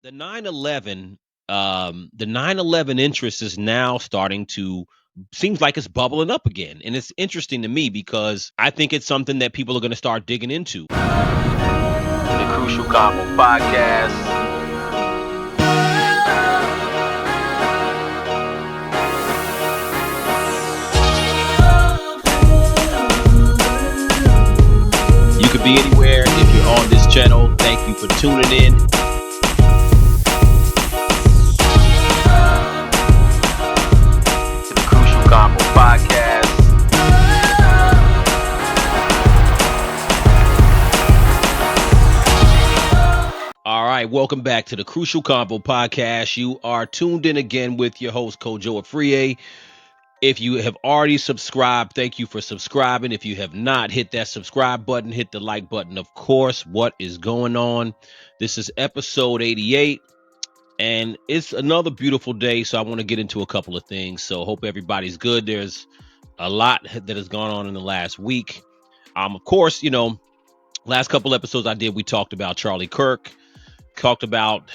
The 9/11, the 9/11 interest is now starting to seems like it's bubbling up again, and it's interesting to me because I think it's something that people are going to start digging into. The Crucial Combo Podcast. You could be anywhere if you're on this channel. Thank you for tuning in. To the Crucial Combo Podcast. All right, welcome back to the Crucial Combo Podcast. You are tuned in again with your host, Kojo Afriye. If you have already subscribed, thank you for subscribing. If you have not, hit that subscribe button, hit the like button. Of course, what is going on? This is episode 88, and it's another beautiful day, so I want to get into a couple of things. So hope everybody's good. There's a lot that has gone on in the last week. Of course, last couple episodes I did, we talked about Charlie Kirk, talked about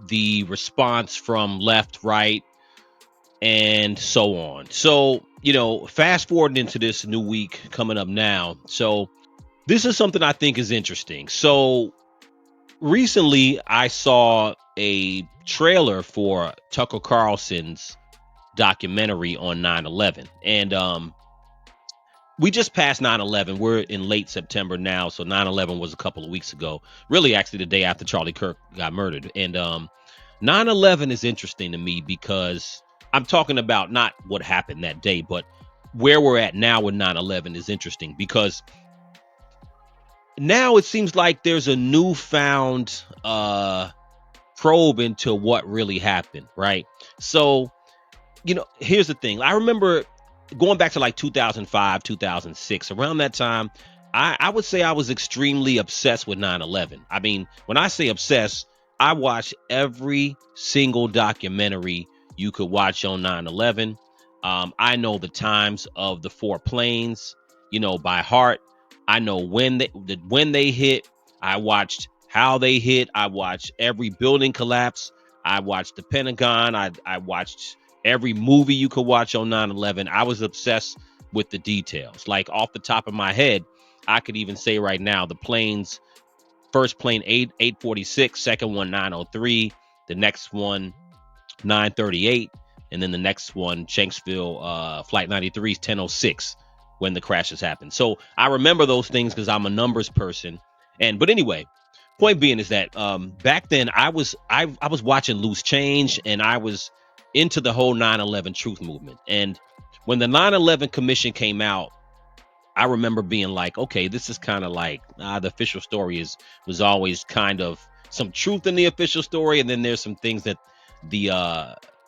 the response from left, right, and so on. So, fast forwarding into this new week coming up now. So this is something I think is interesting. So recently I saw a trailer for Tucker Carlson's documentary on 9/11. And we just passed 9/11. We're in late September now. So 9/11 was a couple of weeks ago, really actually the day after Charlie Kirk got murdered. And 9/11 is interesting to me because I'm talking about not what happened that day, but where we're at now with 9/11 is interesting because now it seems like there's a newfound probe into what really happened, right? So, here's the thing. I remember going back to like 2005, 2006, around that time, I would say I was extremely obsessed with 9/11. I mean, when I say obsessed, I watched every single documentary you could watch on 9/11. I know the times of the four planes, by heart. I know when they hit. I watched how they hit. I watched every building collapse. I watched the Pentagon. I watched every movie you could watch on 9/11. I was obsessed with the details. Like off the top of my head, I could even say right now the planes. First plane 846, second one 903, the next one 938, and then the next one Shanksville flight 93 is 1006 when the crashes happened. So I remember those things because I'm a numbers person. But anyway, point being is that back then I was watching Loose Change, and I was into the whole 9/11 truth movement. And when the 9/11 commission came out, I remember being like, okay, this is kind of like the official story was always kind of some truth in the official story, and then there's some things that the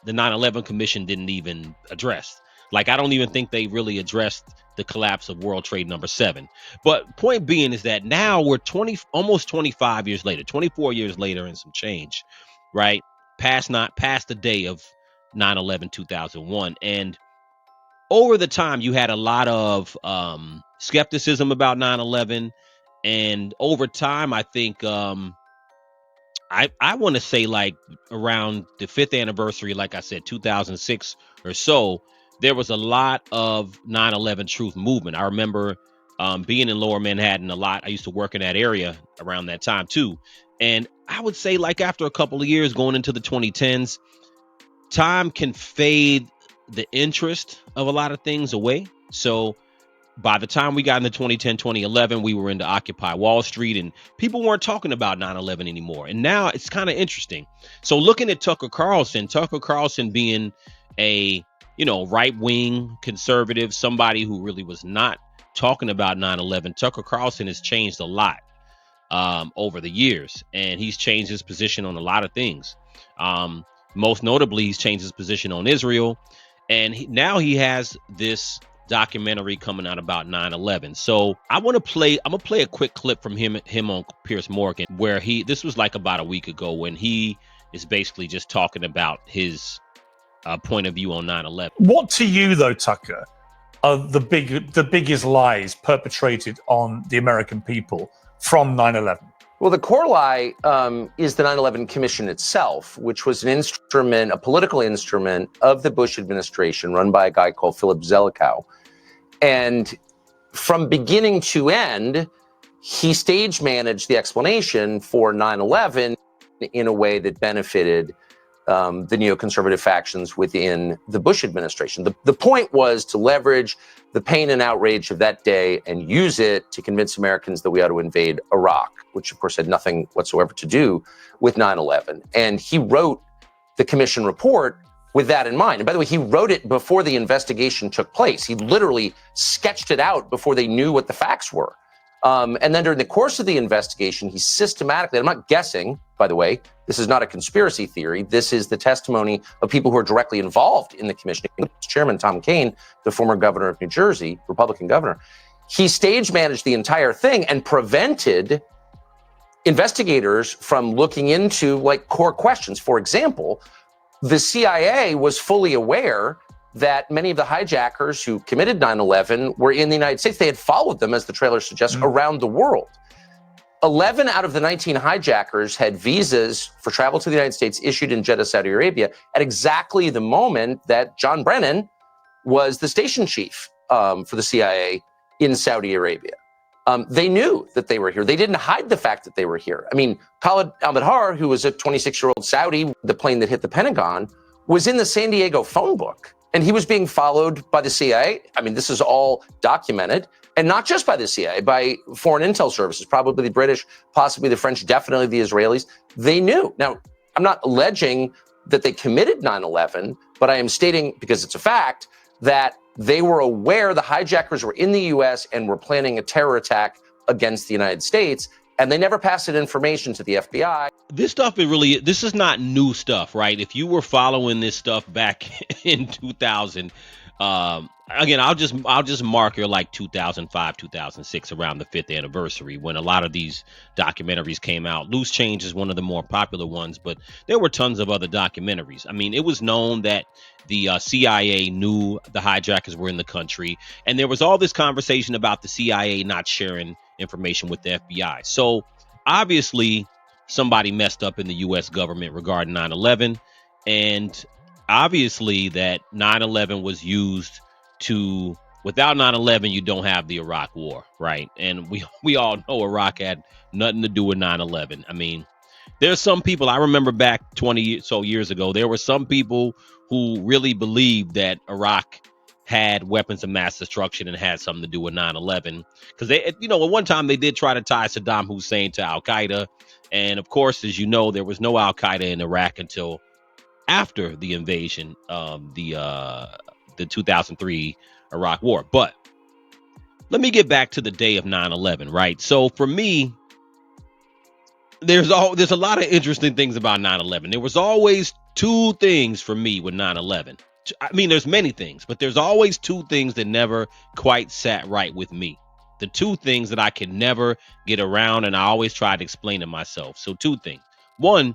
9/11 Commission didn't even address. Like, I don't even think they really addressed the collapse of World Trade Number 7. But point being is that now we're almost 25 years later, 24 years later, and some change, right? Past the day of 9/11 2001, and over the time, you had a lot of skepticism about 9/11, and over time, I think I want to say like around the 5th anniversary, like I said, 2006 or so, there was a lot of 9/11 truth movement. I remember being in Lower Manhattan a lot. I used to work in that area around that time too, and I would say like after a couple of years going into the 2010s, time can fade the interest of a lot of things away. So by the time we got into 2010, 2011, we were into Occupy Wall Street, and people weren't talking about 9/11 anymore. And now it's kind of interesting. So looking at Tucker Carlson being a, right-wing conservative, somebody who really was not talking about 9/11, Tucker Carlson has changed a lot over the years, and he's changed his position on a lot of things. Most notably, he's changed his position on Israel. And now he has this documentary coming out about 9/11. So I'm gonna play a quick clip from him on Piers Morgan, where this was like about a week ago, when he is basically just talking about his point of view on 9/11. What to you, though, Tucker, are the biggest lies perpetrated on the American people from 9/11? Well, the core lie is the 9/11 Commission itself, which was an instrument, a political instrument of the Bush administration run by a guy called Philip Zelikow. And from beginning to end, he stage managed the explanation for 9/11 in a way that benefited the neoconservative factions within the Bush administration. The point was to leverage the pain and outrage of that day and use it to convince Americans that we ought to invade Iraq, which of course had nothing whatsoever to do with 9/11. And he wrote the commission report with that in mind. And by the way, he wrote it before the investigation took place. He literally sketched it out before they knew what the facts were. And then during the course of the investigation, he systematically, I'm not guessing, by the way, this is not a conspiracy theory. This is the testimony of people who are directly involved in the commission. Chairman Tom Kean, the former governor of New Jersey, Republican governor, he stage managed the entire thing and prevented investigators from looking into like core questions. For example, the CIA was fully aware that many of the hijackers who committed 9/11 were in the United States. They had followed them, as the trailer suggests, around the world. 11 out of the 19 hijackers had visas for travel to the United States issued in Jeddah, Saudi Arabia, at exactly the moment that John Brennan was the station chief for the CIA in Saudi Arabia. They knew that they were here. They didn't hide the fact that they were here. I mean, Khalid al-Mihdhar, who was a 26-year-old Saudi, the plane that hit the Pentagon, was in the San Diego phone book. And he was being followed by the CIA. I mean, this is all documented. And not just by the CIA, by foreign intel services, probably the British, possibly the French, definitely the Israelis. They knew. Now, I'm not alleging that they committed 9/11, but I am stating, because it's a fact, that they were aware the hijackers were in the U.S. and were planning a terror attack against the United States. And they never passed that information to the FBI. This stuff this is not new stuff, right? If you were following this stuff back in 2000, again, I'll just mark your like 2005, 2006, around the 5th anniversary, when a lot of these documentaries came out. Loose Change is one of the more popular ones, but there were tons of other documentaries. I mean, it was known that the CIA knew the hijackers were in the country, and there was all this conversation about the CIA not sharing information with the FBI. So obviously somebody messed up in the U.S. government regarding 9/11, and obviously that 9/11 was used to, without 9/11, you don't have the Iraq War, right? And we all know Iraq had nothing to do with 9/11. I mean, there's some people, I remember back 20 so years ago, there were some people who really believed that Iraq had weapons of mass destruction and had something to do with 9/11, because they, at one time they did try to tie Saddam Hussein to Al Qaeda, and of course, as you know, there was no Al Qaeda in Iraq until after the invasion of the 2003 Iraq War. But let me get back to the day of 9/11, right? So for me, there's a lot of interesting things about 9/11. There was always two things for me with 9/11. I mean, there's many things, but there's always two things that never quite sat right with me. The two things that I could never get around, and I always tried to explain to myself. So two things. One,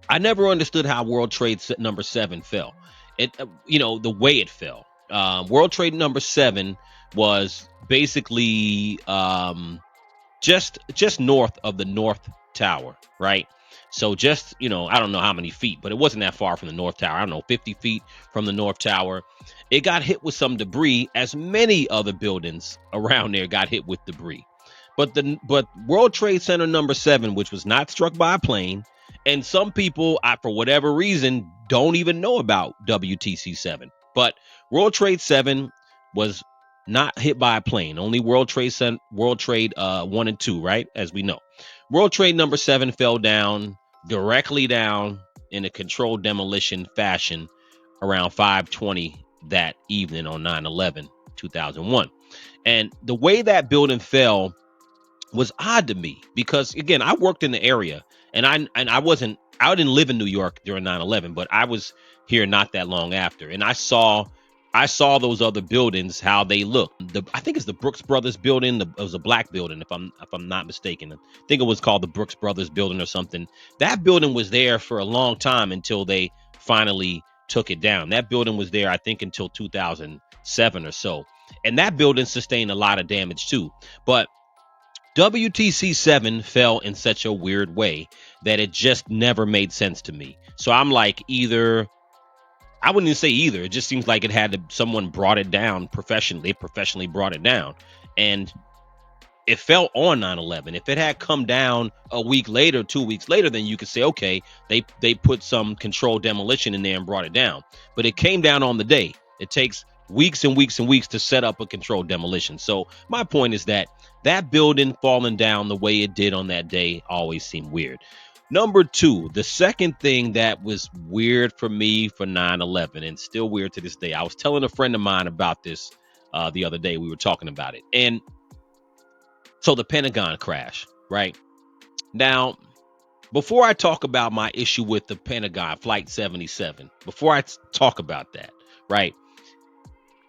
I never understood how World Trade number 7 fell. The way it fell. World Trade number 7 was basically just north of the North Tower, right? So just, I don't know how many feet, but it wasn't that far from the North Tower. I don't know, 50 feet from the North Tower. It got hit with some debris, as many other buildings around there got hit with debris. But World Trade Center number 7, which was not struck by a plane, and some people, for whatever reason, don't even know about WTC 7. But World Trade 7 was not hit by a plane. Only World Trade 1 and 2, right? As we know. World Trade number 7 fell directly down in a controlled demolition fashion around 5:20 that evening on 9/11, 2001. And the way that building fell was odd to me, because again, I worked in the area, and I didn't live in New York during 9/11, but I was here not that long after, and I saw those other buildings, how they look. I think it's the Brooks Brothers building. It was a black building, if I'm not mistaken. I think it was called the Brooks Brothers building or something. That building was there for a long time until they finally took it down. That building was there, I think, until 2007 or so. And that building sustained a lot of damage too. But WTC 7 fell in such a weird way that it just never made sense to me. So I'm like, either I wouldn't even say either. It just seems like it had to, someone brought it down professionally. They professionally brought it down, and it fell on 9/11. If it had come down a week later, 2 weeks later, then you could say, okay, they put some controlled demolition in there and brought it down. But it came down on the day. It takes weeks and weeks and weeks to set up a controlled demolition. So my point is that that building falling down the way it did on that day always seemed weird. Number two, the second thing that was weird for me for 9/11, and still weird to this day, I was telling a friend of mine about this the other day. We were talking about it. And so the Pentagon crash, right? Now, before I talk about my issue with the Pentagon Flight 77, before I talk about that, right?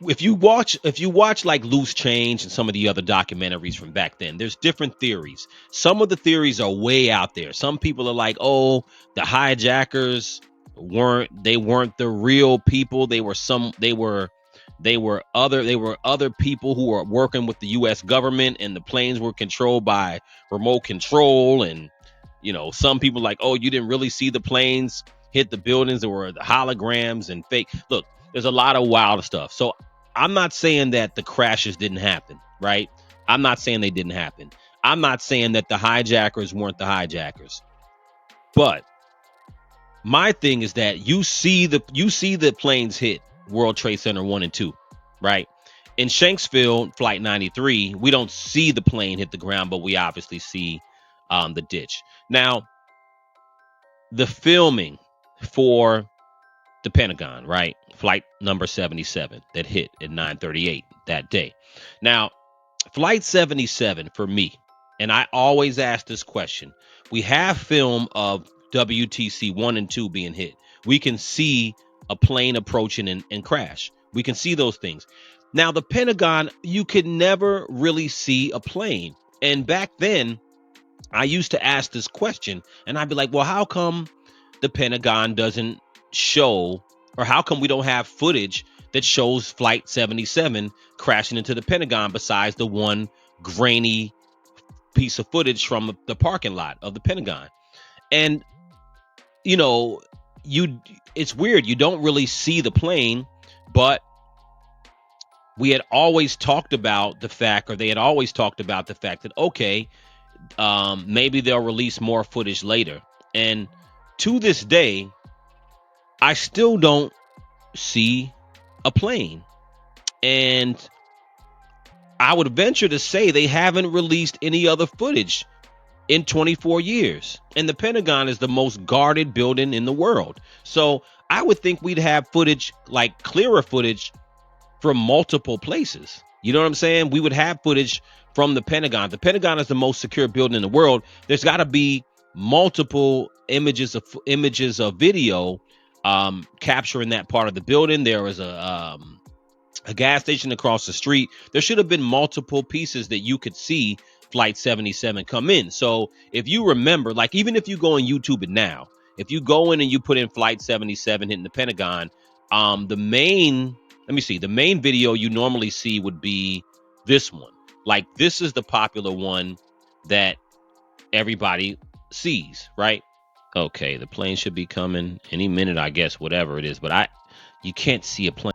If you watch like Loose Change and some of the other documentaries from back then, there's different theories. Some of the theories are way out there. Some people are like, oh, the hijackers weren't the real people. They were other people who were working with the US government, and the planes were controlled by remote control. And some people like, oh, you didn't really see the planes hit the buildings. There were the holograms and fake. Look, there's a lot of wild stuff. So I'm not saying that the crashes didn't happen, right? I'm not saying they didn't happen. I'm not saying that the hijackers weren't the hijackers. But my thing is that you see the planes hit World Trade Center 1 and 2, right? In Shanksville, Flight 93, we don't see the plane hit the ground, but we obviously see the ditch. Now, the filming for the Pentagon, right? Flight number 77 that hit at 9:38 that day. Now, Flight 77 for me, and I always ask this question, we have film of WTC 1 and 2 being hit. We can see a plane approaching and crash. We can see those things. Now, the Pentagon, you could never really see a plane. And back then, I used to ask this question, and I'd be like, well, how come the Pentagon doesn't show, or how come we don't have footage that shows Flight 77 crashing into the Pentagon besides the one grainy piece of footage from the parking lot of the Pentagon? And, it's weird. You don't really see the plane, but we had always talked about the fact, or they had always talked about the fact that, okay, maybe they'll release more footage later. And to this day, I still don't see a plane. And I would venture to say they haven't released any other footage in 24 years. And the Pentagon is the most guarded building in the world. So I would think we'd have footage, like clearer footage, from multiple places. You know what I'm saying? We would have footage from the Pentagon. The Pentagon is the most secure building in the world. There's got to be multiple images of video capturing that part of the building. There was a gas station across the street. There should have been multiple pieces that you could see Flight 77 come in. So if you remember, like, even if you go on YouTube it now, if you go in and you put in Flight 77 hitting the Pentagon, the main video you normally see would be this one. Like, this is the popular one that everybody sees, right? Okay, the plane should be coming any minute, I guess, whatever it is, but you can't see a plane.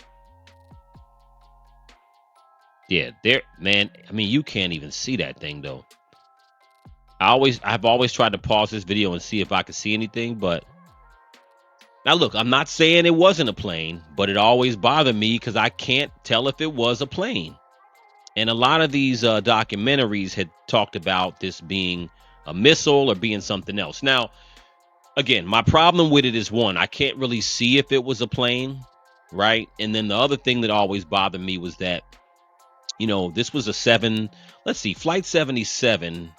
Yeah, there, man. I mean, you can't even see that thing though. I've always tried to pause this video and see if I could see anything, but now look, I'm not saying it wasn't a plane, but it always bothered me because I can't tell if it was a plane. And a lot of these documentaries had talked about this being a missile or being something else. Now, again, my problem with it is, one, I can't really see if it was a plane, right? And then the other thing that always bothered me was that, this was Flight 77.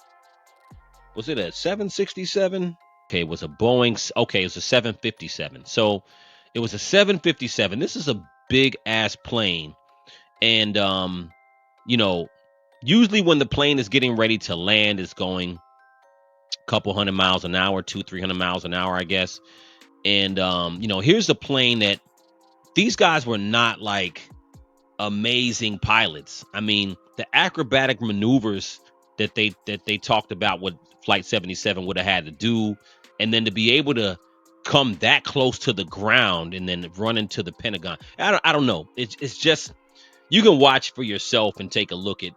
Was it a 767? Okay, it was a Boeing. Okay, it was a 757. So it was a 757. This is a big ass plane. And, usually when the plane is getting ready to land, it's going a couple 100 miles an hour, 200-300 miles an hour, I guess. And, here's a plane that these guys were not like amazing pilots. I mean, the acrobatic maneuvers that they talked about what Flight 77 would have had to do, and then to be able to come that close to the ground and then run into the Pentagon. I don't know. It's just, you can watch for yourself and take a look at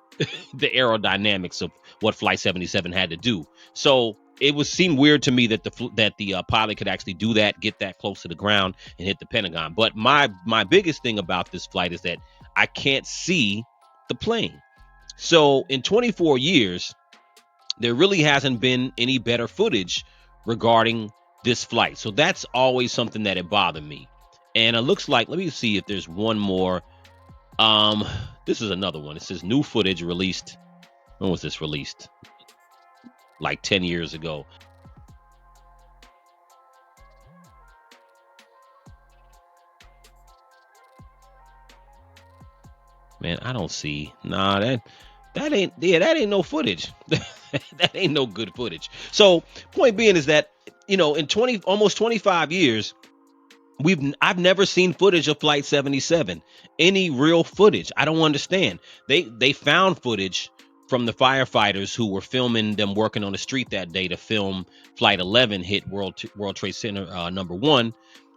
the aerodynamics of what Flight 77 had to do. So it would seem weird to me that the pilot could actually do that, get that close to the ground and hit the Pentagon. But my biggest thing about this flight is that I can't see the plane. So in 24 years, there really hasn't been any better footage regarding this flight. So that's always something that it bothered me. And it looks like, let me see if there's one more. This is another one. It says new footage released. When was this released? Like 10 years ago. Man, I don't see. Nah, that ain't no footage. That ain't no good footage. So point being is that, in almost 25 years, I've never seen footage of Flight 77, any real footage. I don't understand. They found footage from the firefighters who were filming them working on the street that day to film Flight 11 hit World Trade Center number 1.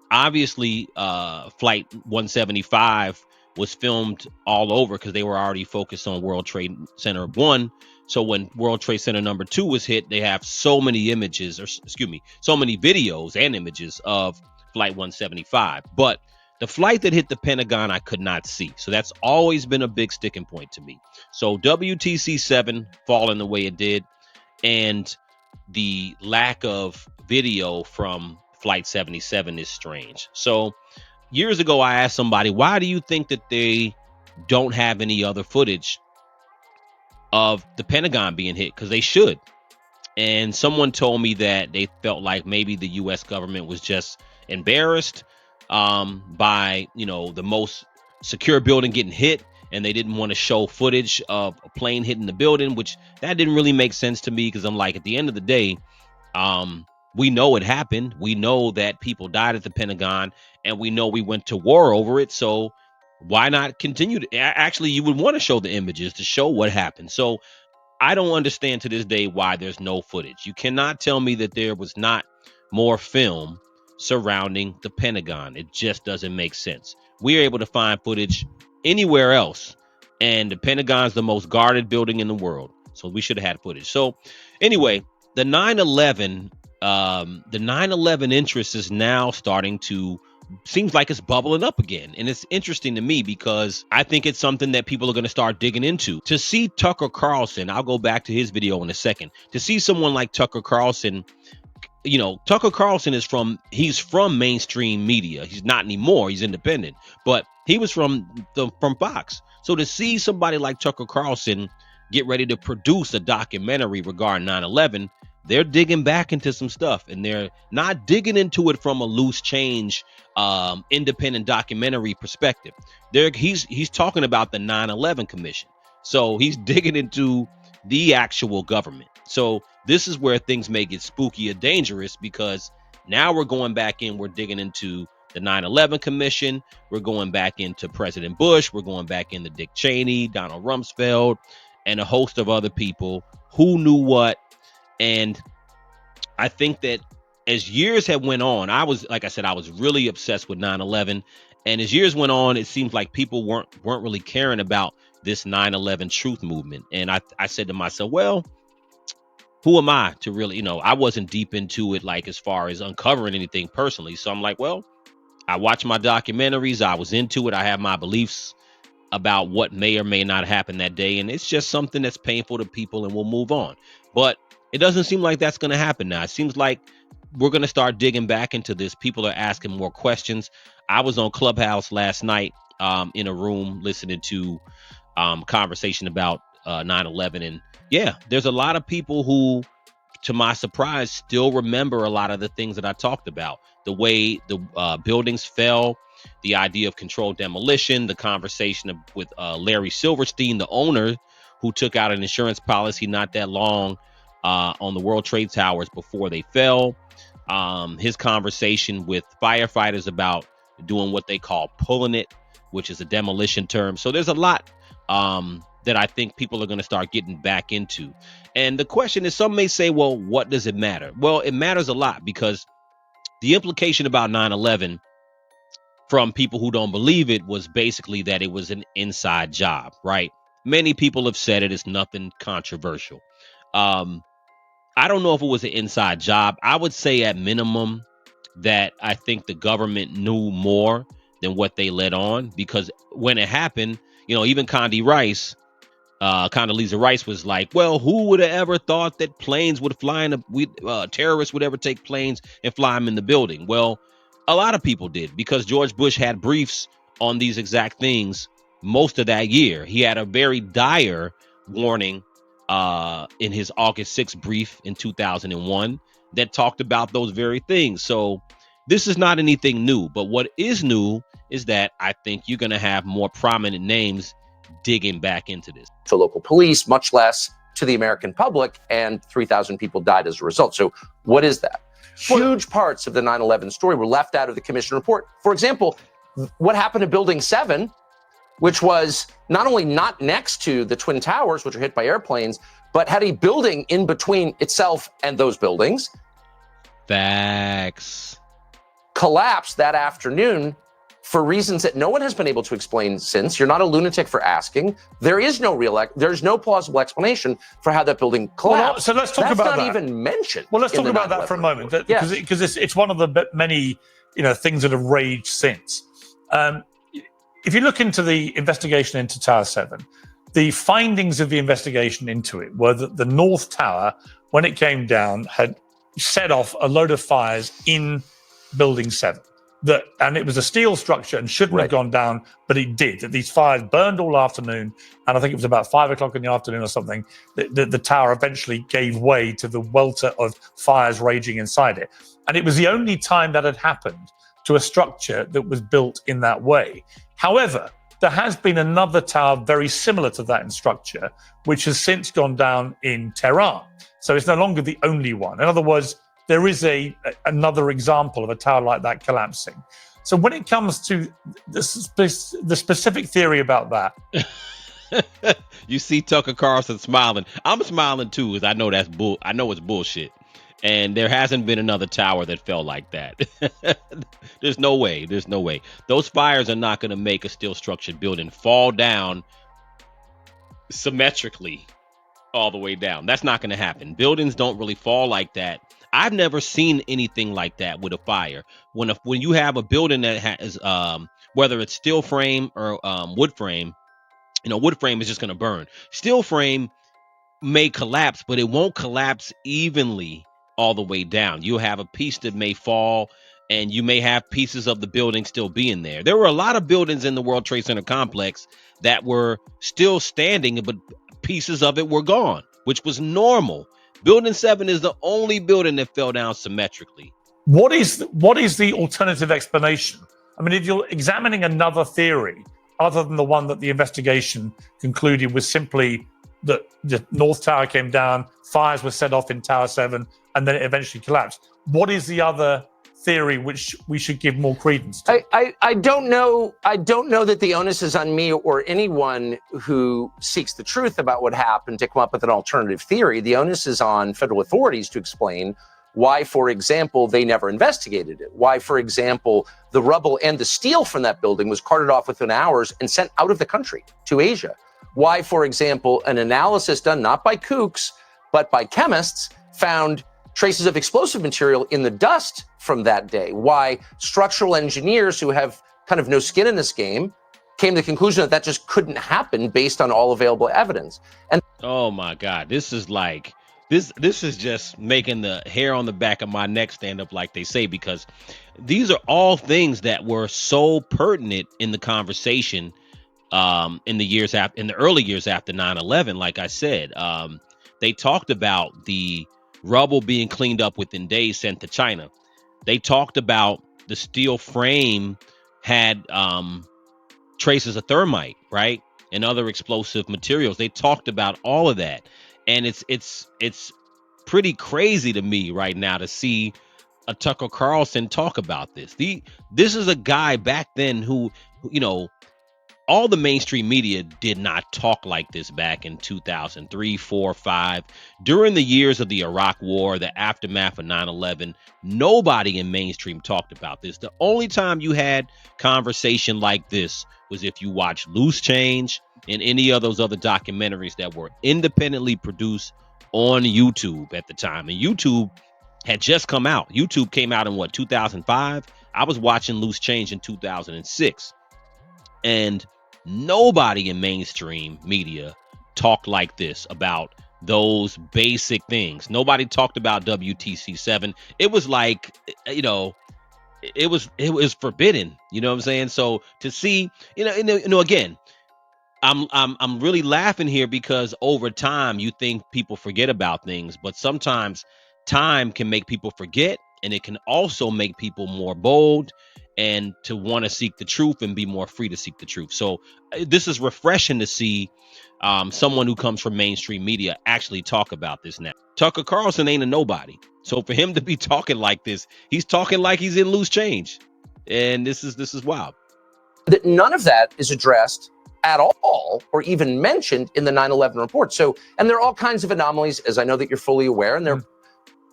Obviously, Flight 175 was filmed all over because they were already focused on World Trade Center 1. So when World Trade Center number 2 was hit, they have so many images, so many videos and images of Flight 175. But the flight that hit the Pentagon, I could not see. So that's always been a big sticking point to me. So WTC 7 falling the way it did, and the lack of video from Flight 77 is strange. So years ago, I asked somebody, why do you think that they don't have any other footage of the Pentagon being hit? Because they should. And someone told me that they felt like maybe the U.S. government was just embarrassed by, the most secure building getting hit, and they didn't want to show footage of a plane hitting the building, which that didn't really make sense to me, because I'm like, at the end of the day, we know it happened. We know that people died at the Pentagon, and we know we went to war over it. So why not continue to, actually, you would want to show the images to show what happened. So I don't understand to this day why there's no footage. You cannot tell me that there was not more film surrounding the Pentagon. It just doesn't make sense. We're able to find footage anywhere else, and the Pentagon's the most guarded building in the world. So we should have had footage. So anyway, the 9/11 interest is now starting to, seems like it's bubbling up again. And it's interesting to me because I think it's something that people are going to start digging into. To see Tucker Carlson, I'll go back to his video in a second, to see someone like Tucker Carlson, Tucker Carlson he's from mainstream media. He's not anymore. He's independent, but he was from Fox. So to see somebody like Tucker Carlson get ready to produce a documentary regarding 9/11, they're digging back into some stuff, and they're not digging into it from a loose change, independent documentary perspective. He's talking about the 9/11 Commission. So he's digging into the actual government. So this is where things may get spooky or dangerous, because now we're going back in, we're digging into the 9/11 Commission. We're going back into President Bush. We're going back into Dick Cheney, Donald Rumsfeld, and a host of other people who knew what. And I think that as years have went on, I was really obsessed with 9/11. And as years went on, it seems like people weren't really caring about this 9/11 truth movement. And I said to myself, well, who am I to really, I wasn't deep into it, like as far as uncovering anything personally. So I'm like, well, I watch my documentaries. I was into it. I have my beliefs about what may or may not happen that day. And it's just something that's painful to people, and we'll move on. But it doesn't seem like that's going to happen now. It seems like we're going to start digging back into this. People are asking more questions. I was on Clubhouse last night in a room listening to conversation about 9/11. And yeah, there's a lot of people who, to my surprise, still remember a lot of the things that I talked about. The way the buildings fell, the idea of controlled demolition, the conversation with Larry Silverstein, the owner, who took out an insurance policy not that long on the World Trade Towers before they fell. His conversation with firefighters about doing what they call pulling it, which is a demolition term. So there's a lot that I think people are going to start getting back into. And the question is, some may say, well, what does it matter? Well, it matters a lot, because the implication about 9/11 from people who don't believe it was basically that it was an inside job, right? Many people have said it is nothing controversial. I don't know if it was an inside job. I would say at minimum that I think the government knew more than what they let on, because when it happened, even Condoleezza Rice was like, well, who would have ever thought that planes would fly terrorists would ever take planes and fly them in the building? Well, a lot of people did, because George Bush had briefs on these exact things most of that year. He had a very dire warning in his August 6th brief in 2001 that talked about those very things. So this is not anything new, but what is new is that I think you're going to have more prominent names digging back into this. To local police, much less to the American public, and 3,000 people died as a result. So what is that? Huge parts of the 9/11 story were left out of the commission report. For example, what happened to Building 7, which was not only not next to the Twin Towers, which were hit by airplanes, but had a building in between itself and those buildings. Facts. Collapsed that afternoon for reasons that no one has been able to explain since. You're not a lunatic for asking. There is no there's no plausible explanation for how that building collapsed. So let's talk about that. That's not even mentioned. Well, let's talk about that for a moment, because it's one of the many things that have raged since. If you look into the investigation into Tower 7, the findings of the investigation into it were that the North Tower, when it came down, had set off a load of fires in Building 7. And it was a steel structure and shouldn't have gone down, but it did. That these fires burned all afternoon, and I think it was about 5 o'clock in the afternoon or something. The tower eventually gave way to the welter of fires raging inside it, and it was the only time that had happened to a structure that was built in that way. However, there has been another tower very similar to that in structure, which has since gone down in Tehran. So it's no longer the only one. In other words, there is another example of a tower like that collapsing. So when it comes to the specific theory about that, you see Tucker Carlson smiling. I'm smiling too, because I know I know it's bullshit. And there hasn't been another tower that fell like that. There's no way. Those fires are not going to make a steel structured building fall down symmetrically all the way down. That's not going to happen. Buildings don't really fall like that. I've never seen anything like that with a fire. When you have a building that has whether it's steel frame or wood frame, wood frame is just going to burn. Steel frame may collapse, but it won't collapse evenly all the way down. You'll have a piece that may fall, and you may have pieces of the building still being there. There were a lot of buildings in the World Trade Center complex that were still standing, but pieces of it were gone, which was normal. Building 7 is the only building that fell down symmetrically. What is the alternative explanation? I mean, if you're examining another theory other than the one that the investigation concluded was simply that the North Tower came down, fires were set off in Tower 7, and then it eventually collapsed. What is the other theory which we should give more credence to? I don't know. I don't know that the onus is on me or anyone who seeks the truth about what happened to come up with an alternative theory. The onus is on federal authorities to explain why, for example, they never investigated it. Why, for example, the rubble and the steel from that building was carted off within hours and sent out of the country to Asia. Why, for example, an analysis done not by kooks, but by chemists found traces of explosive material in the dust from that day. Why structural engineers who have kind of no skin in this game came to the conclusion that just couldn't happen based on all available evidence. And oh my God, this is like, this is just making the hair on the back of my neck stand up, like they say, because these are all things that were so pertinent in the conversation in the early years after 9/11. Like I said, they talked about the rubble being cleaned up within days, sent to China. They talked about the steel frame had traces of thermite, right, and other explosive materials. They talked about all of that, and it's pretty crazy to me right now to see a Tucker Carlson talk about this. This is a guy back then who all the mainstream media did not talk like this back in 2003, 4, 5. During the years of the Iraq War, the aftermath of 9/11, nobody in mainstream talked about this. The only time you had conversation like this was if you watched Loose Change and any of those other documentaries that were independently produced on YouTube at the time. And YouTube had just come out. YouTube came out in 2005? I was watching Loose Change in 2006. And nobody in mainstream media talked like this about those basic things. Nobody talked about WTC7. It was like, it was forbidden. You know what I'm saying? So to see, again, I'm really laughing here because over time you think people forget about things, but sometimes time can make people forget, and it can also make people more bold and to want to seek the truth and be more free to seek the truth. So this is refreshing to see someone who comes from mainstream media actually talk about this now. Tucker Carlson ain't a nobody. So for him to be talking like this, he's talking like he's in Loose Change. And this is wild. None of that is addressed at all or even mentioned in the 9/11 report. So, and there are all kinds of anomalies, as I know that you're fully aware, and there are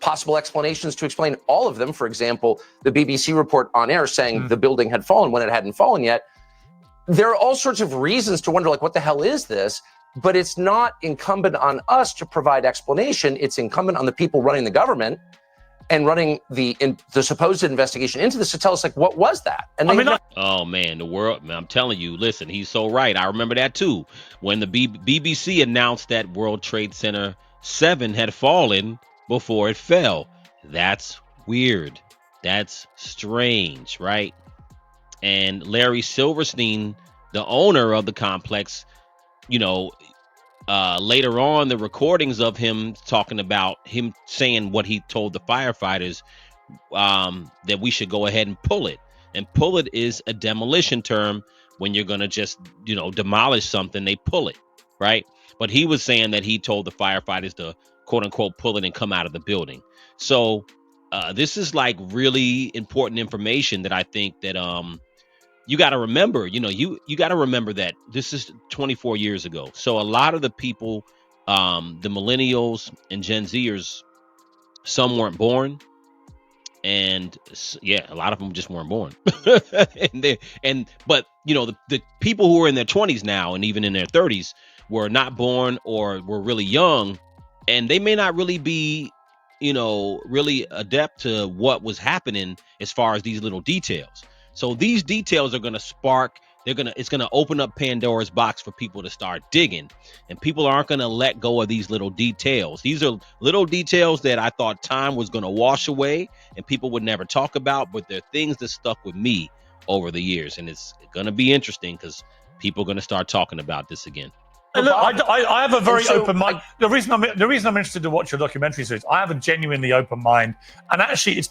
possible explanations to explain all of them. For example, the BBC report on air saying the building had fallen when it hadn't fallen yet. There are all sorts of reasons to wonder, like, what the hell is this? But it's not incumbent on us to provide explanation. It's incumbent on the people running the government and running the supposed investigation into this to tell us, like, what was that? And oh man, the world, man, I'm telling you, listen, he's so right. I remember that too. When the BBC announced that World Trade Center 7 had fallen before it fell. That's weird. That's strange, right? And Larry Silverstein, the owner of the complex, later on, the recordings of him talking about him saying what he told the firefighters, that we should go ahead and pull it. And pull it is a demolition term. When you're going to just, demolish something, they pull it, right? But he was saying that he told the firefighters to, quote unquote, pull it and come out of the building. So this is like really important information that I think that you got to remember. You got to remember that this is 24 years ago. So a lot of the people, the millennials and Gen Zers, some weren't born. And yeah, a lot of them just weren't born. But the people who are in their 20s now and even in their 30s were not born or were really young, and they may not really be, really adept to what was happening as far as these little details. So these details are going to spark, it's going to open up Pandora's box for people to start digging, and people aren't going to let go of these little details. These are little details that I thought time was going to wash away and people would never talk about, but they're things that stuck with me over the years. And it's going to be interesting because people are going to start talking about this again. Look, I have a very open mind. The reason I'm interested to watch your documentary series, I have a genuinely open mind, and actually,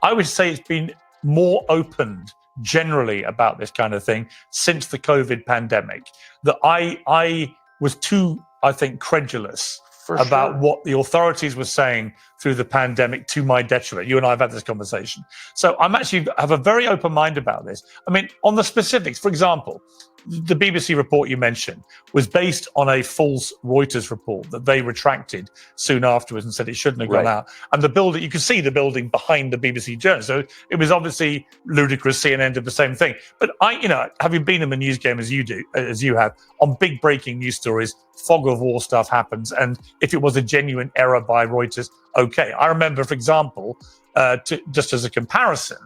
I would say it's been more opened generally about this kind of thing since the COVID pandemic. That I was too, I think, credulous about what the authorities were saying through the pandemic to my detriment. You and I have had this conversation. So I'm actually have a very open mind about this. I mean, on the specifics, for example, the BBC report you mentioned was based on a false Reuters report that they retracted soon afterwards and said it shouldn't have gone out. And the building, you could see the building behind the BBC journal. So it was obviously ludicrous. CNN did the same thing. But having been in the news game as you have, on big breaking news stories, fog of war stuff happens. And if it was a genuine error by Reuters, okay. I remember, for example, just as a comparison,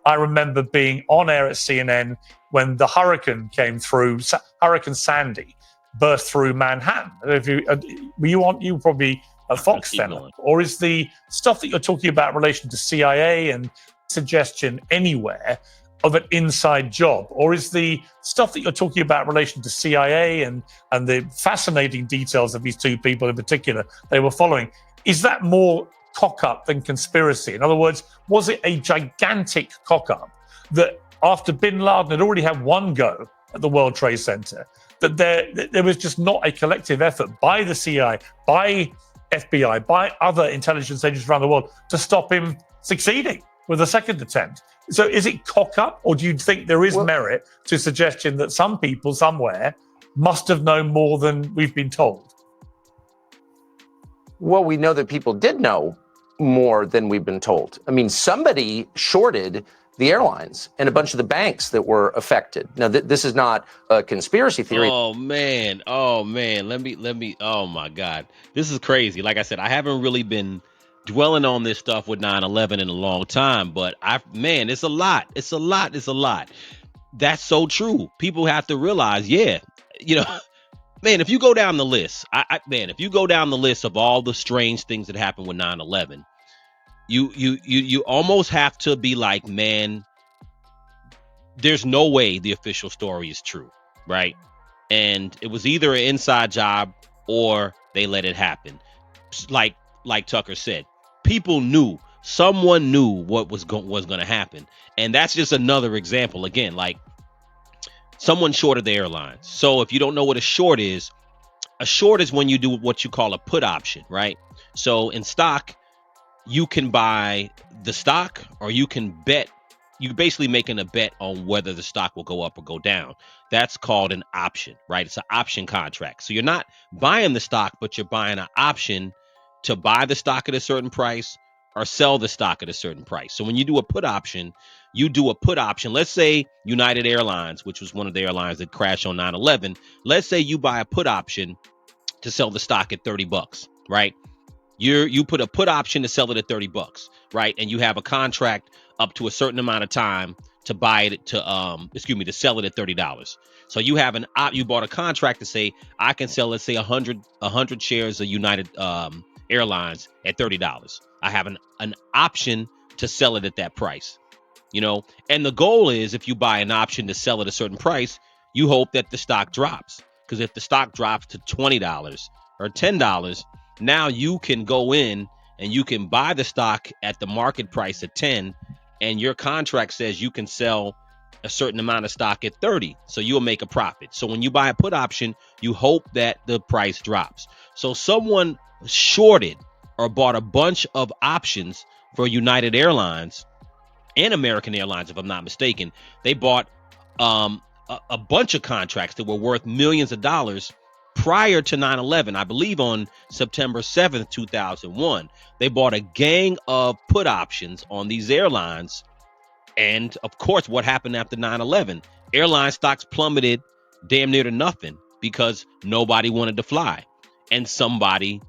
I remember being on air at CNN when the hurricane came through, Hurricane Sandy burst through Manhattan. If you were probably a Fox then, or is the stuff that you're talking about in relation to CIA and suggestion anywhere of an inside job, or is the stuff that you're talking about in relation to CIA and the fascinating details of these two people in particular they were following, is that more cock-up than conspiracy? In other words, was it a gigantic cock-up that after bin Laden had already had one go at the World Trade Center, that there was just not a collective effort by the CIA, by FBI, by other intelligence agencies around the world to stop him succeeding? with a second attempt. So is it cock up, or do you think there is merit to suggestion that some people somewhere must have known more than we've been told? Well, we know that people did know more than we've been told. I mean, somebody shorted the airlines and a bunch of the banks that were affected. Now, this is not a conspiracy theory. Oh man. Let me. Oh my God, this is crazy. Like I said, I haven't really been dwelling on this stuff with 9/11 in a long time, but it's a lot. It's a lot. That's so true. People have to realize, man, if you go down the list, if you go down the list of all the strange things that happened with 9/11, you almost have to be like, man, there's no way the official story is true, right? And it was either an inside job or they let it happen. Like Tucker said, people knew, someone knew what was going to happen. And that's just another example. Again, like someone shorted the airlines. So if you don't know what a short is when you do what you call a put option, right? So in stock, you can buy the stock, or you can bet. You're basically making a bet on whether the stock will go up or go down. That's called an option, right? It's an option contract. So you're not buying the stock, but you're buying an option to buy the stock at a certain price or sell the stock at a certain price. So when you do a put option, let's say United Airlines, which was one of the airlines that crashed on 9/11. Let's say you buy a put option to sell the stock at $30, right? You put a put option to sell it at $30, right? And you have a contract up to a certain amount of time to buy it to sell it at $30. So you have you bought a contract to say I can sell, let's say 100 shares of United Airlines at $30. I have an option to sell it at that price, and the goal is, if you buy an option to sell at a certain price, you hope that the stock drops, because if the stock drops to $20 or $10, now you can go in and you can buy the stock at the market price at 10, and your contract says you can sell a certain amount of stock at 30. So you'll make a profit. So when you buy a put option, you hope that the price drops. So someone shorted or bought a bunch of options for United Airlines and American Airlines, if I'm not mistaken. They bought a bunch of contracts that were worth millions of dollars prior to 9/11. I believe on September 7th, 2001, they bought a gang of put options on these airlines. And of course, what happened after 9/11? Airline stocks plummeted damn near to nothing because nobody wanted to fly. And somebody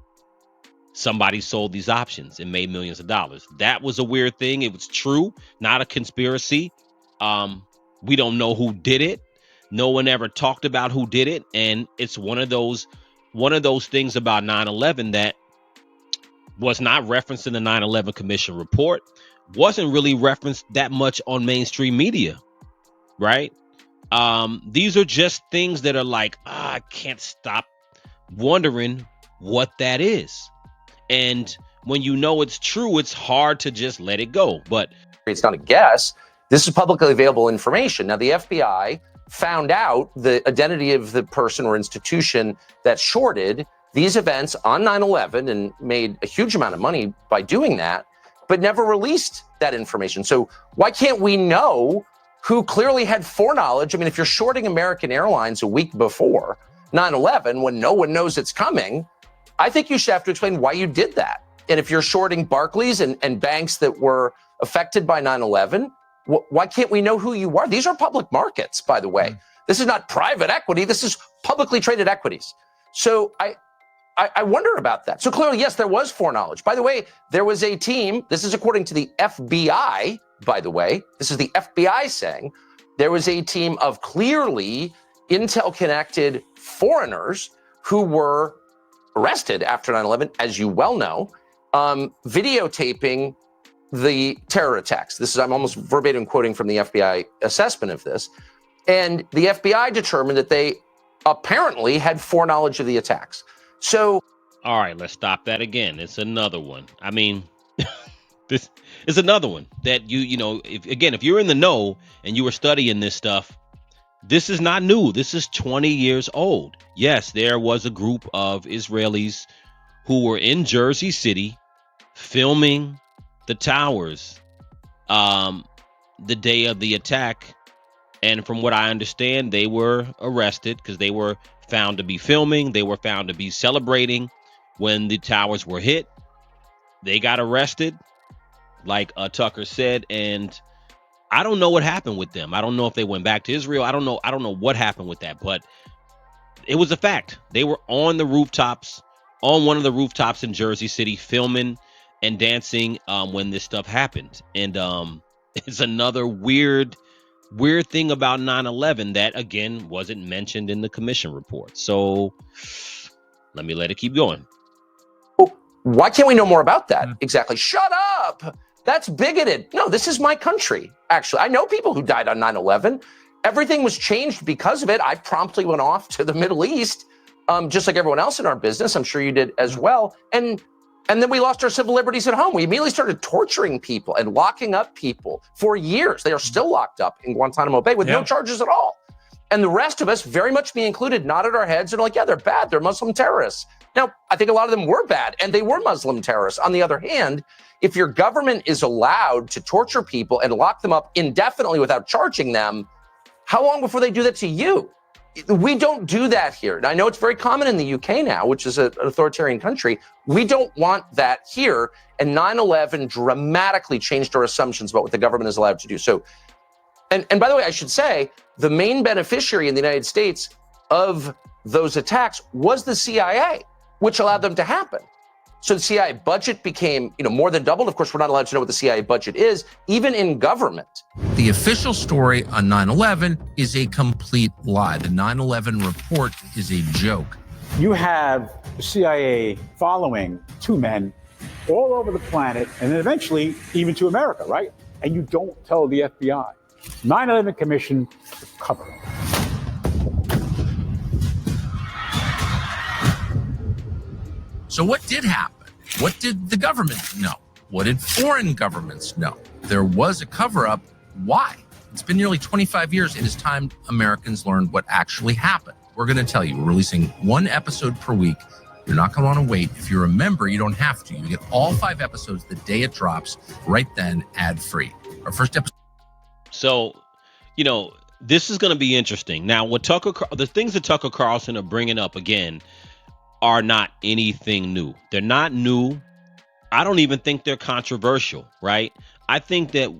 sold these options and made millions of dollars. That was a weird thing. It was true, not a conspiracy. We don't know who did it. No one ever talked about who did it. And it's one of those things about 9/11 that was not referenced in the 9/11 Commission report, wasn't really referenced that much on mainstream media, right? These are just things that are like, I can't stop wondering what that is. And when you know it's true, it's hard to just let it go. But it's not a guess. This is publicly available information. Now, the FBI found out the identity of the person or institution that shorted these events on 9/11 and made a huge amount of money by doing that, but never released that information. So why can't we know who clearly had foreknowledge? I mean, if you're shorting American Airlines a week before 9/11, when no one knows it's coming, I think you should have to explain why you did that. And if you're shorting Barclays and banks that were affected by 9/11, why can't we know who you are? These are public markets, by the way. This is not private equity. This is publicly traded equities. So I wonder about that. So clearly, yes, there was foreknowledge. By the way, there was a team, this is according to the FBI, by the way, this is the FBI saying, there was a team of clearly intel-connected foreigners who were arrested after 9/11, as you well know, videotaping the terror attacks. I'm almost verbatim quoting from the FBI assessment of this. And the FBI determined that they apparently had foreknowledge of the attacks. So, all right, let's stop that again. It's another one. I mean, this is another one that if you're in the know and you were studying this stuff, this is not new. This is 20 years old. Yes, there was a group of Israelis who were in Jersey City filming the towers the day of the attack. And from what I understand, they were arrested because they were found to be filming. They were found to be celebrating when the towers were hit. They got arrested, like Tucker said, and I don't know what happened with them. I don't know if they went back to Israel. I don't know what happened with that, but it was a fact. They were on the rooftops, on one of the rooftops in Jersey City, filming and dancing when this stuff happened. And it's another weird thing about 9/11 that, again, wasn't mentioned in the commission report. So let me let it keep going. Why can't we know more about that? Exactly. Shut up. That's bigoted. No, this is my country. Actually, I know people who died on 9/11. Everything was changed because of it. I promptly went off to the Middle East, just like everyone else in our business. I'm sure you did as well. And then we lost our civil liberties at home. We immediately started torturing people and locking up people for years. They are still locked up in Guantanamo Bay with no charges at all. And the rest of us, very much me included, nodded our heads and like, yeah, they're bad. They're Muslim terrorists. Now, I think a lot of them were bad, and they were Muslim terrorists. On the other hand, if your government is allowed to torture people and lock them up indefinitely without charging them, how long before they do that to you? We don't do that here. And I know it's very common in the UK now, which is an authoritarian country. We don't want that here. And 9/11 dramatically changed our assumptions about what the government is allowed to do. So, and by the way, I should say, the main beneficiary in the United States of those attacks was the CIA, which allowed them to happen. So the CIA budget became, more than doubled. Of course, we're not allowed to know what the CIA budget is, even in government. The official story on 9/11 is a complete lie. The 9/11 report is a joke. You have the CIA following two men all over the planet, and then eventually even to America, right? And you don't tell the FBI. 9/11 Commission cover up. So what did happen? What did the government know? What did foreign governments know? There was a cover-up. Why? It's been nearly 25 years. It is time Americans learned what actually happened. We're going to tell you. We're releasing one episode per week. You're not going to want to wait. If you're a member, you don't have to. You get all 5 episodes the day it drops, right then, ad-free. Our first episode. So, this is going to be interesting. Now, the things that Tucker Carlson are bringing up again are not anything new. They're not new. I don't even think they're controversial, right? I think that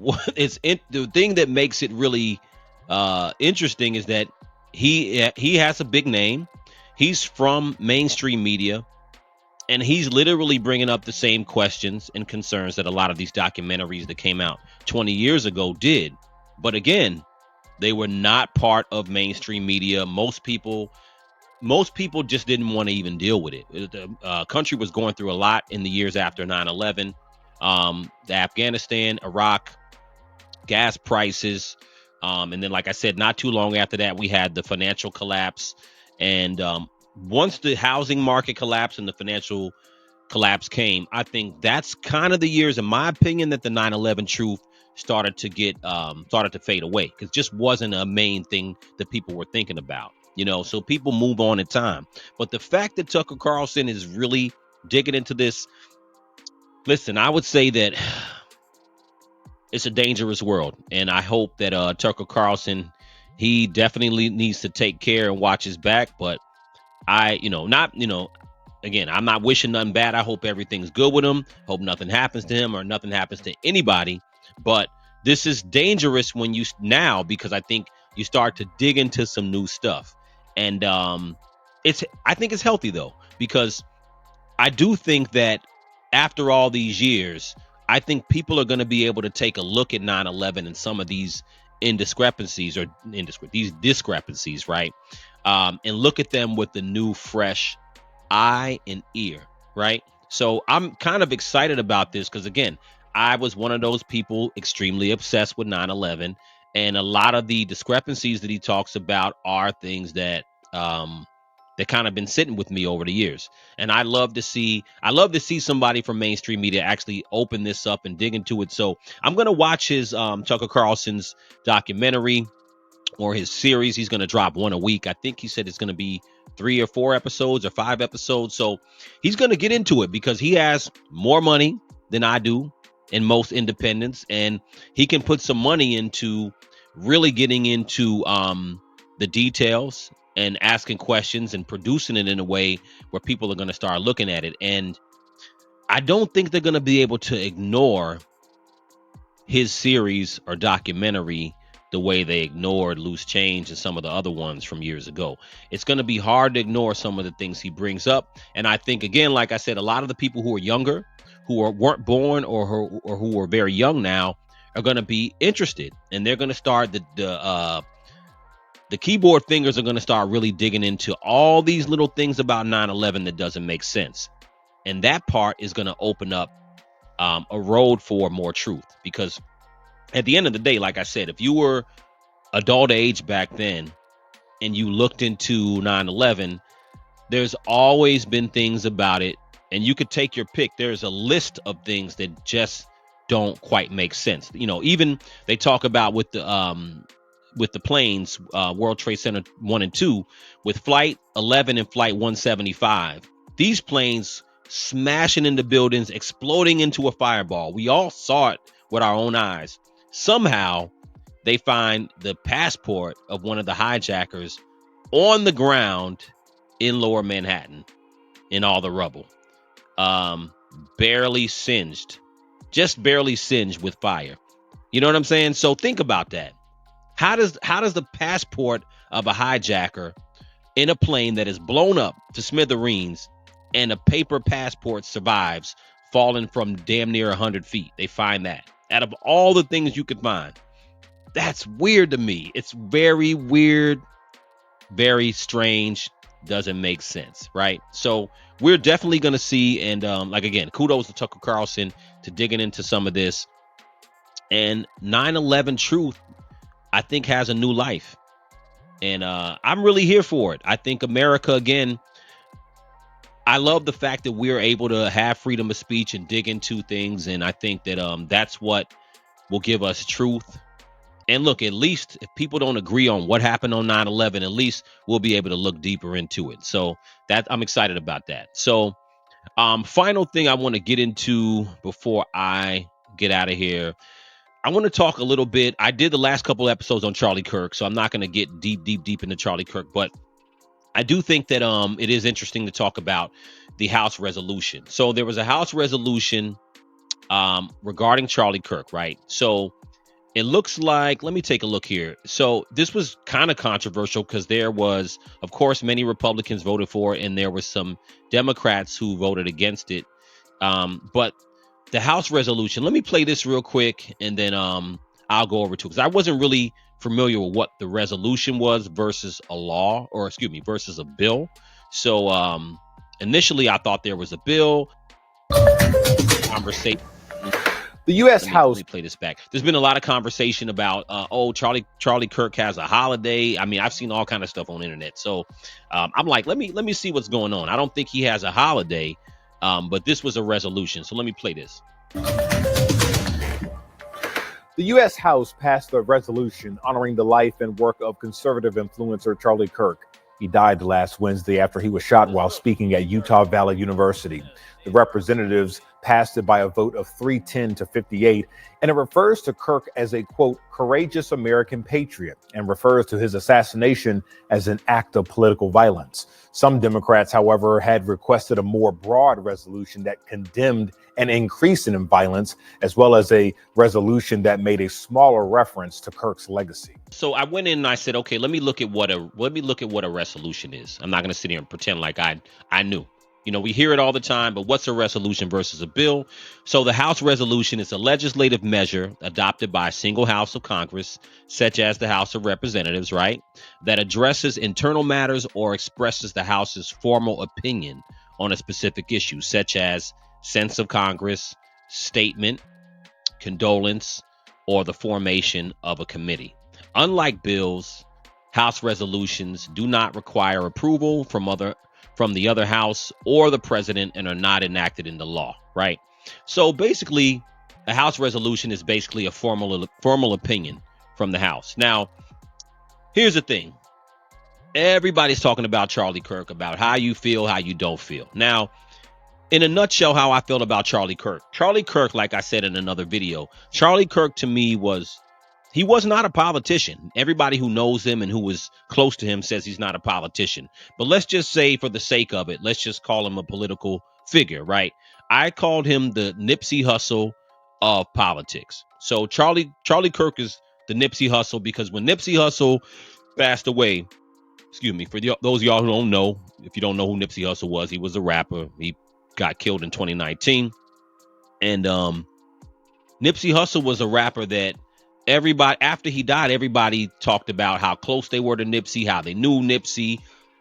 the thing that makes it really interesting is that he has a big name. He's from mainstream media, and he's literally bringing up the same questions and concerns that a lot of these documentaries that came out 20 years ago did. But again, they were not part of mainstream media. Most people just didn't want to even deal with it. The country was going through a lot in the years after 9/11. The Afghanistan, Iraq, gas prices. And then, like I said, not too long after that, we had the financial collapse. And once the housing market collapsed and the financial collapse came, I think that's kind of the years, in my opinion, that the 9/11 truth started to fade away, because it just wasn't a main thing that people were thinking about. So people move on in time. But the fact that Tucker Carlson is really digging into this, listen, I would say that it's a dangerous world. And I hope that Tucker Carlson, he definitely needs to take care and watch his back. But again, I'm not wishing nothing bad. I hope everything's good with him. Hope nothing happens to him or nothing happens to anybody. But this is dangerous because I think you start to dig into some new stuff. And I think it's healthy, though, because I do think that after all these years, I think people are going to be able to take a look at 9/11 and some of these discrepancies, right? And look at them with the new, fresh eye and ear, right? So I'm kind of excited about this because, again, I was one of those people extremely obsessed with 9/11. And a lot of the discrepancies that he talks about are things that kind of been sitting with me over the years. And I love to see somebody from mainstream media actually open this up and dig into it. So I'm going to watch his Tucker Carlson's documentary or his series. He's going to drop one a week. I think he said it's going to be 3 or 4 episodes or 5 episodes. So he's going to get into it because he has more money than I do. in most independents, and he can put some money into really getting into the details and asking questions and producing it in a way where people are going to start looking at it. And I don't think they're going to be able to ignore his series or documentary the way they ignored Loose Change and some of the other ones from years ago. It's going to be hard to ignore some of the things he brings up. And I think, again, like I said, a lot of the people who are younger, weren't born or who are very young now, are going to be interested, and they're going to start the keyboard fingers are going to start really digging into all these little things about 9/11 that doesn't make sense. And that part is going to open up a road for more truth, because at the end of the day, like I said, if you were adult age back then and you looked into 9/11, there's always been things about it, and you could take your pick. There's a list of things that just don't quite make sense. Even they talk about with the planes, World Trade Center 1 and 2, with Flight 11 and Flight 175. These planes smashing into buildings, exploding into a fireball. We all saw it with our own eyes. Somehow, they find the passport of one of the hijackers on the ground in Lower Manhattan in all the rubble. Barely singed. Just barely singed with fire. You know what I'm saying? So think about that. How does the passport of a hijacker in a plane that is blown up to smithereens and a paper passport survives falling from damn near 100 feet? They find that. Out of all the things you could find, that's weird to me. It's very weird, very strange, doesn't make sense, right? So we're definitely going to see, and again, kudos to Tucker Carlson to digging into some of this. And 9/11 truth, I think, has a new life. And I'm really here for it. I think America, again, I love the fact that we're able to have freedom of speech and dig into things. And I think that that's what will give us truth. And look, at least if people don't agree on what happened on 9/11, at least we'll be able to look deeper into it. So that I'm excited about that. So final thing I want to get into before I get out of here, I want to talk a little bit. I did the last couple episodes on Charlie Kirk, so I'm not going to get deep into Charlie Kirk, but I do think that it is interesting to talk about the House resolution. So there was a House resolution regarding Charlie Kirk, right? So it looks like, let me take a look here. So this was kind of controversial because there was, of course, many Republicans voted for it, and there were some Democrats who voted against it. But the House resolution, let me play this real quick, and then I'll go over to it, because I wasn't really familiar with what the resolution was versus a law, or versus a bill. So initially I thought there was a bill. Conversation. The U.S. House. Let me play this back. There's been a lot of conversation about, Charlie Kirk has a holiday. I mean, I've seen all kind of stuff on the internet. So I'm like, let me see what's going on. I don't think he has a holiday, but this was a resolution. So let me play this. The U.S. House passed a resolution honoring the life and work of conservative influencer Charlie Kirk. He died last Wednesday after he was shot while speaking at Utah Valley University. The representatives passed it by a vote of 310 to 58, and it refers to Kirk as a, quote, courageous American patriot, and refers to his assassination as an act of political violence. Some Democrats, however, had requested a more broad resolution that condemned an increase in violence, as well as a resolution that made a smaller reference to Kirk's legacy. So I went in and I said, okay, let me look at what a resolution is. I'm not going to sit here and pretend like I knew. You know, we hear it all the time, but what's a resolution versus a bill? So the House resolution is a legislative measure adopted by a single House of Congress, such as the House of Representatives, right, that addresses internal matters or expresses the House's formal opinion on a specific issue, such as sense of Congress, statement, condolence, or the formation of a committee. Unlike bills, House resolutions do not require approval from the other house or the president and are not enacted into law, right? So basically, a House resolution is basically a formal opinion from the House. Now, here's the thing. Everybody's talking about Charlie Kirk, about how you feel, how you don't feel. Now, in a nutshell, how I felt about Charlie Kirk. Charlie Kirk, like I said in another video, Charlie Kirk to me he was not a politician. Everybody who knows him and who was close to him says he's not a politician. But let's just say, for the sake of it, let's just call him a political figure, right? I called him the Nipsey Hussle of politics. So Charlie Kirk is the Nipsey Hussle, because when Nipsey Hussle passed away, excuse me, for those of y'all who don't know, if you don't know who Nipsey Hussle was, he was a rapper. He got killed in 2019. And Nipsey Hussle was a rapper that everybody, after he died, everybody talked about how close they were to Nipsey, how they knew Nipsey,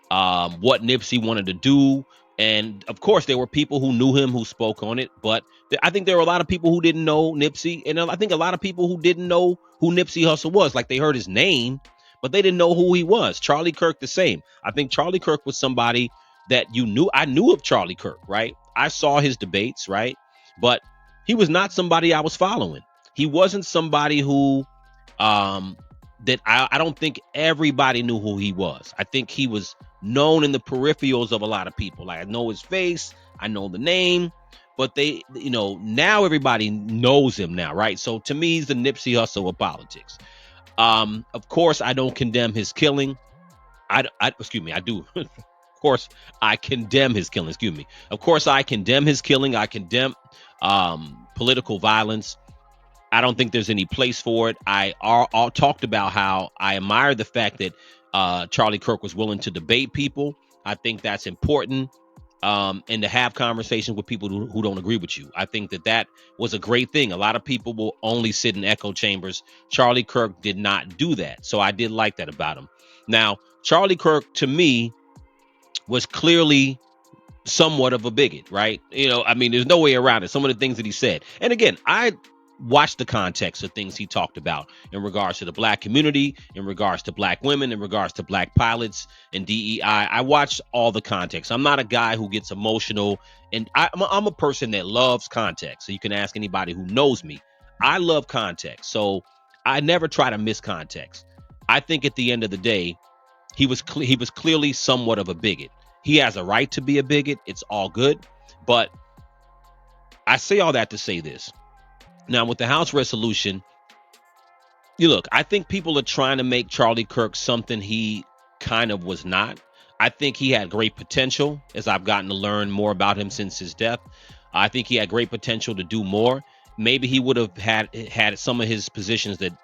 what Nipsey wanted to do. And of course, there were people who knew him who spoke on it. But I think there were a lot of people who didn't know Nipsey. And I think a lot of people who didn't know who Nipsey Hussle was. Like, they heard his name, but they didn't know who he was. Charlie Kirk, the same. I think Charlie Kirk was somebody that you knew. I knew of Charlie Kirk, right? I saw his debates, right? But he was not somebody I was following. He wasn't somebody who that I don't think everybody knew who he was. I think he was known in the peripherals of a lot of people. Like, I know his face, I know the name, but they, now everybody knows him now, right? So to me, he's the Nipsey Hussle of politics. Of course, I don't condemn his killing. I do. Of course, I condemn his killing. Excuse me. Of course, I condemn his killing. I condemn political violence. I don't think there's any place for it. I all talked about how I admire the fact that Charlie Kirk was willing to debate people. I think that's important, and to have conversations with people who don't agree with you. I think that was a great thing. A lot of people will only sit in echo chambers. Charlie Kirk did not do that. So I did like that about him. Now, Charlie Kirk, to me, was clearly somewhat of a bigot, right? There's no way around it. Some of the things that he said. And again, I watched the context of things he talked about in regards to the black community, in regards to black women, in regards to black pilots and DEI. I watched all the context. I'm not a guy who gets emotional, and I'm a person that loves context. So you can ask anybody who knows me. I love context. So I never try to miss context. I think at the end of the day, he was clearly somewhat of a bigot. He has a right to be a bigot. It's all good. But I say all that to say this. Now, with the House resolution, I think people are trying to make Charlie Kirk something he kind of was not. I think he had great potential, as I've gotten to learn more about him since his death. I think he had great potential to do more. Maybe he would have had some of his positions that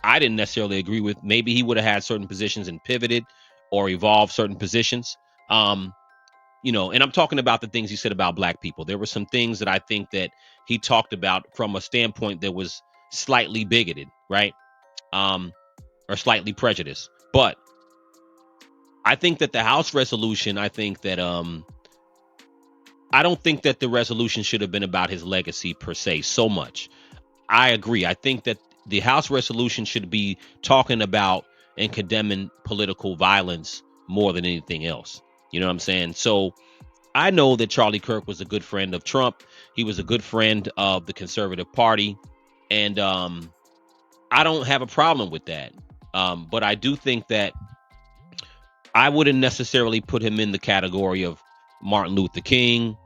I didn't necessarily agree with. Maybe he would have had certain positions and pivoted or evolved certain positions. And I'm talking about the things he said about black people. There were some things that I think that he talked about from a standpoint that was slightly bigoted, right? Or slightly prejudiced. But I think that the House resolution, I think that I don't think that the resolution should have been about his legacy per se so much. I agree. I think that the House resolution should be talking about and condemning political violence more than anything else. You know what I'm saying? So I know that Charlie Kirk was a good friend of Trump. He was a good friend of the Conservative Party. And I don't have a problem with that. But I do think that I wouldn't necessarily put him in the category of Martin Luther King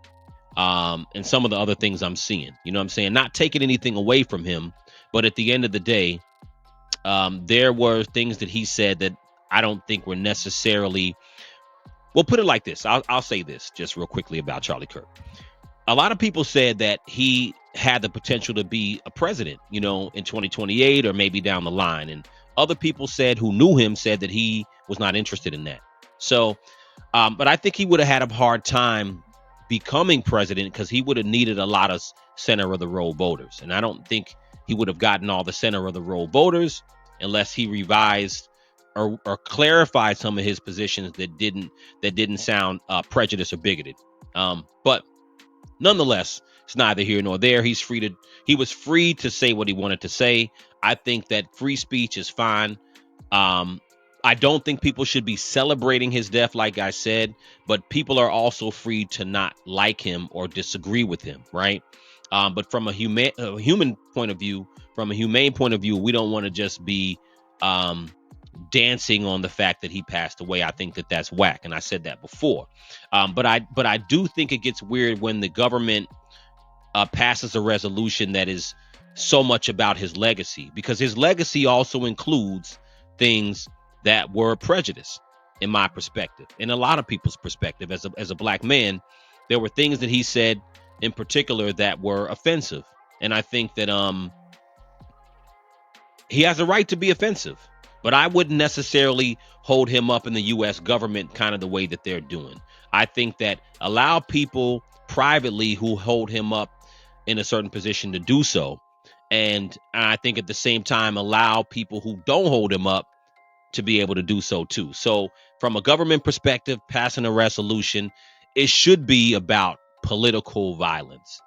and some of the other things I'm seeing. You know what I'm saying? Not taking anything away from him. But at the end of the day, there were things that he said that I don't think were necessarily. Well, put it like this. I'll say this just real quickly about Charlie Kirk. A lot of people said that he had the potential to be a president, in 2028 or maybe down the line. And other people who knew him said that he was not interested in that. So, but I think he would have had a hard time becoming president because he would have needed a lot of center of the road voters. And I don't think he would have gotten all the center of the road voters unless he revised or clarified some of his positions that didn't sound prejudiced or bigoted. But nonetheless, it's neither here nor there. He was free to say what he wanted to say. I think that free speech is fine. I don't think people should be celebrating his death, like I said, but people are also free to not like him or disagree with him, right? But from a human point of view, we don't want to just be dancing on the fact that he passed away. I think that that's whack, and I said that before. But I do think it gets weird when the government passes a resolution that is so much about his legacy, because his legacy also includes things that were prejudice, in my perspective, in a lot of people's perspective. As a black man, there were things that he said in particular that were offensive, and I think that he has a right to be offensive. But I wouldn't necessarily hold him up in the U.S. government kind of the way that they're doing. I think that allow people privately who hold him up in a certain position to do so. And I think at the same time, allow people who don't hold him up to be able to do so too. So from a government perspective, passing a resolution, it should be about political violence.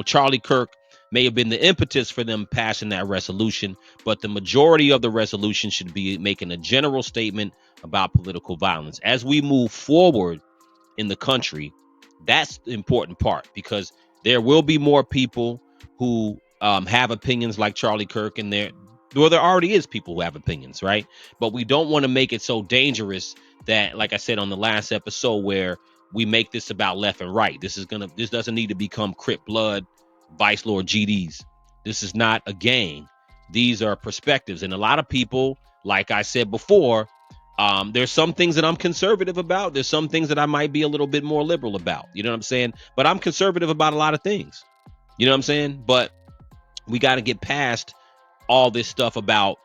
Charlie Kirk may have been the impetus for them passing that resolution, but the majority of the resolution should be making a general statement about political violence. As we move forward in the country, that's the important part, because there will be more people who have opinions like Charlie Kirk, and there already is people who have opinions, right? But we don't want to make it so dangerous that, like I said on the last episode, where we make this about left and right. This doesn't need to become Crip Blood, Vice Lord GDs. This is not a gang. These are perspectives. And a lot of people, like I said before, there's some things that I'm conservative about. There's some things that I might be a little bit more liberal about. You know what I'm saying? But I'm conservative about a lot of things. You know what I'm saying? But we got to get past all this stuff about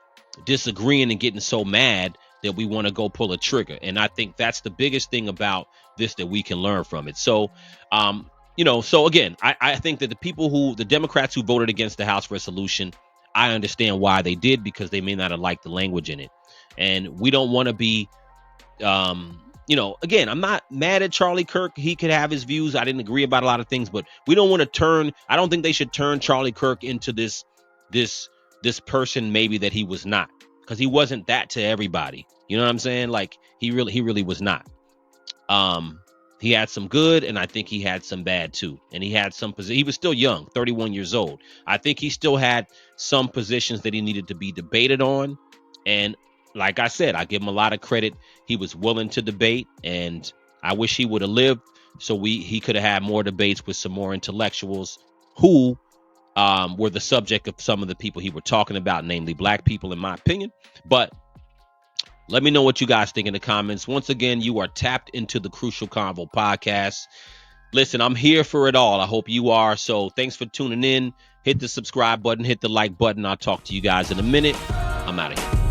disagreeing and getting so mad that we want to go pull a trigger. And I think that's the biggest thing about this that we can learn from it. So, so again, I think that the Democrats who voted against the House resolution, I understand why they did, because they may not have liked the language in it. And we don't want to be, again, I'm not mad at Charlie Kirk. He could have his views. I didn't agree about a lot of things, but we don't want to I don't think they should turn Charlie Kirk into this person maybe that he was not, because he wasn't that to everybody. You know what I'm saying? Like he really was not. He had some good, and I think he had some bad too. And he had some he was still young, 31 years old. I think he still had some positions that he needed to be debated on. And like I said, I give him a lot of credit. He was willing to debate, and I wish he would have lived so he could have had more debates with some more intellectuals who were the subject of some of the people he were talking about, namely black people, in my opinion. But let me know what you guys think in the comments. Once again, you are tapped into the Crucial Convo podcast. Listen, I'm here for it all. I hope you are. So thanks for tuning in. Hit the subscribe button, hit the like button. I'll talk to you guys in a minute. I'm out of here.